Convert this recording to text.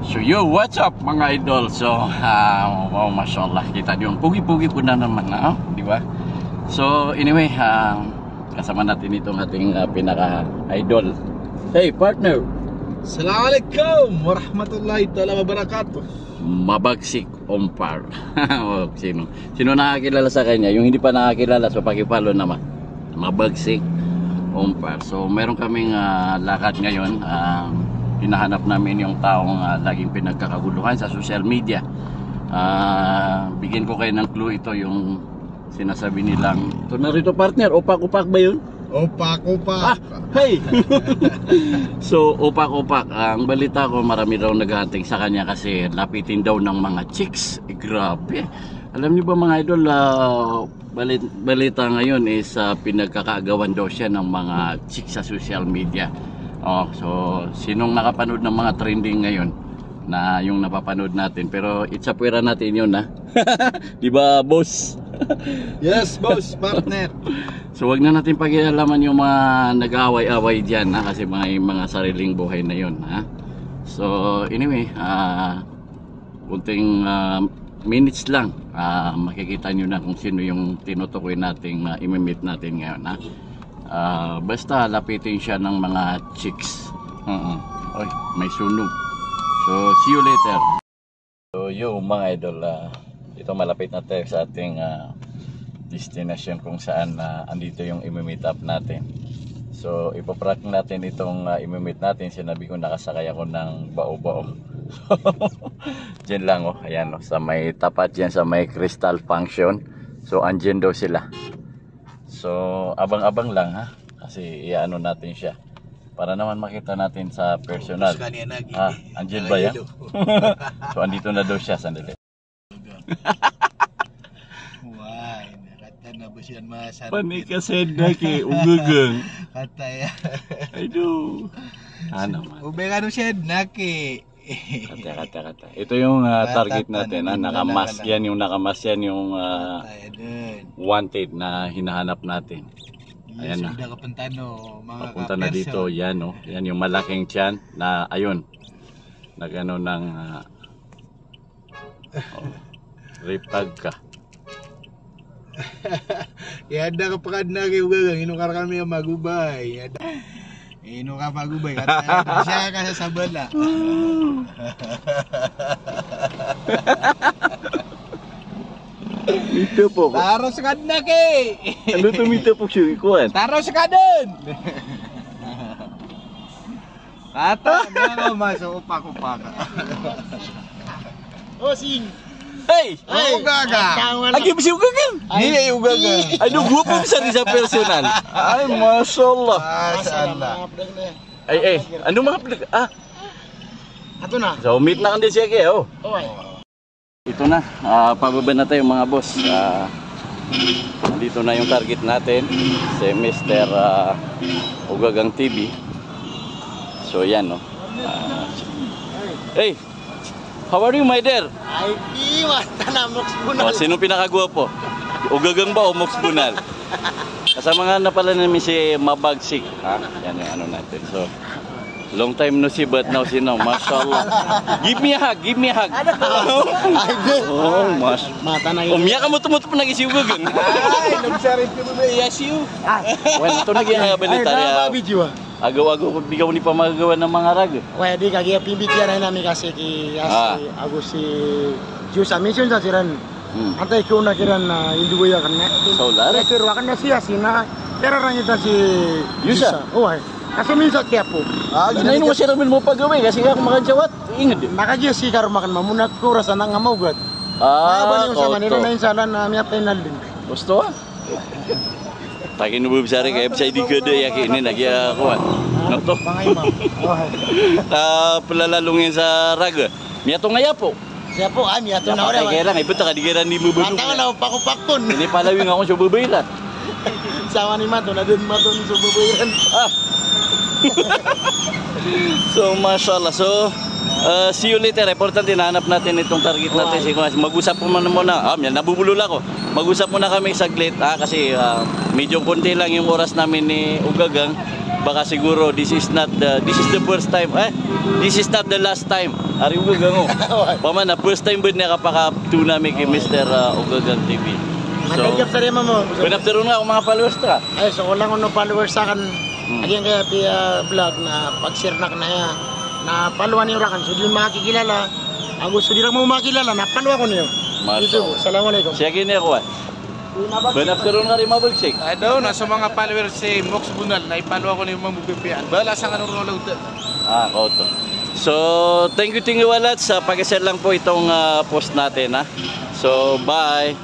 So yo, what's up mga idol? So, wow, mashallah, kita yung pugi-pugi po na naman, di ba? So, anyway, kasama natin itong ating pinaka-idol. Hey, partner! Assalamualaikum warahmatullahi ta'ala wabarakatuh. Mabagsik Ompar. Oh, sino nakakilala sa kanya? Yung hindi pa nakakilala, so pakipalo naman. Mabagsik Ompar. So, meron kaming lakad ngayon. Hinahanap namin yung taong laging pinagkakaguluhan sa social media. Bigyan ko kayo ng clue. Ito yung sinasabi nilang, ito na rito partner, opak-opak ba yun? Opak-opak. Hey! So, opak-opak. Ang balita ko, marami daw naghahanting sa kanya kasi lapitin daw ng mga chicks. Grabe. Alam niyo ba mga idol, balita ngayon is pinagkakaagawan daw siya ng mga chicks sa social media. So sinong nakapanood ng mga trending ngayon na yung napapanood natin, pero itsapwera natin yun di ba boss? Yes boss, partner. So wag na natin pakialaman yung mga nag-aaway-away dyan kasi mga sariling buhay na yun So anyway, kunting minutes lang makikita nyo na kung sino yung tinutukoy nating imimit natin ngayon basta lapitin siya ng mga chicks. Oy, may sunog. So see you later. So yo mga idol, ito malapit na tayo sa ating destination kung saan andito yung imimit up natin. So ipaprank natin itong imimit natin. Sinabi ko nakasakay ako ng bao-bao. Diyan lang ayan sa may tapat yan sa may Crystal Function. So andyan daw sila. So abang-abang lang kasi iano natin siya para naman makita natin sa personal. Andyan ba yan? So andito na daw siya, sandali. Why, nakata na ba siya masarap? Panikased na kay ugagang. Kata ya. Aduh. Naman. Ubegano siya naki. Kata. Ito yung target natin. Nakamas yan yung wanted na hinahanap natin. Ayan na. Papunta na dito. Yan yan yung malaking tiyan na ayun. Nagano ng rape tag ka. Yada kapag nagiugagang inukar kami ang magubay. Ino ka pagubay kata siya ka sa sabala. Ito po. Taros ka na kay. Ano tumita po siya ikuan? Taros ka dun. Kata na masuk upak-upak. Oh sing. Hey! Ugaga! Lagi ba si Ugaga? Hindi, Ugaga. Ano, guwapo sa rin sa personal. Ay, mashallah. Masyaallah. Ay, ano mga plag... Ato na. So, meet na kandi siya kayo. Ito na, pababa na tayo mga boss. Dito na yung target natin. Si Mr. Ugagang TV. So, yan, Hey! How are you, my dear? Ay, iwas na Mox Bunal. Sino pinakagwapo? Ugagang ba o Mox Bunal? Kasama nga na pala namin si Mabagsik. Yan yung ano natin. So, long time no see but now see now. Mashallah. Give me a hug, give me a hug. Oh, mas. Mata na yun. Umiyak ka mo tumutup na si Ugagang. Ay, nagsarit ko ba? Yes, you. Well, ito nag-iangabilitar. Agaw-agaw ko bigaw ni pamagawa ng mga rag. Wah, di kagaya pimbitian na namin kasi Agus si Jusa mission sa siran. Antay ko na kiran na induya kan na. Solar. Pero akan na siya sina pero ranya si Jusa. Oh, kasi minsan kaya po. Ginain mo siya rin mo pagawin kasi ako makansawat. Ingad. Maka si karo makan mamunat ko rasa nang ngamaw gad. Bani sa Manila na insalan na miya penal din. Gusto Takin mo besari kayak bisa di gede ya ini lagi ako Noto. Pelalungin sa raga. Miato ngaya po. Siya po miato na ora. Kaya lang ibeto kadigeran di mo bunung. Mataw na pakupakpon. Ini palawing ako sa bubayran. Sama ni mato na din mato sa bubayran. So mashallah. So see you later. Importante nahanap natin itong target natin. Mag-usap po muna. Nabubulol ako. Mag-usap muna kami saglit kasi medyo konti lang yung oras namin ni Ugagang. baka siguro this is the first time, this is not the last time. Ari mo gango. Pamana first time bud niya kapaka-2 namin kay Mr. Ugagang TV. So, Matagap sa rin mo. pinapturo nga ang mga followers ta. Ay, so wala ko no followers sa kan. Again kaya vlog na pag-share na ya na paluan niyo rakan. So di makikilala. Ang gusto di lang mo makilala, napaluan ko niyo. Ito, assalamualaikum. Siya kini ako. Pinapturo nga rin mabagsik. Daw na sa mga followers si Mox Bunal na ipalo ako ni mamupipian. Bala sa kanong rollout. Kauto. So, thank you walat sa pag-share lang po itong post natin, ha. So, bye.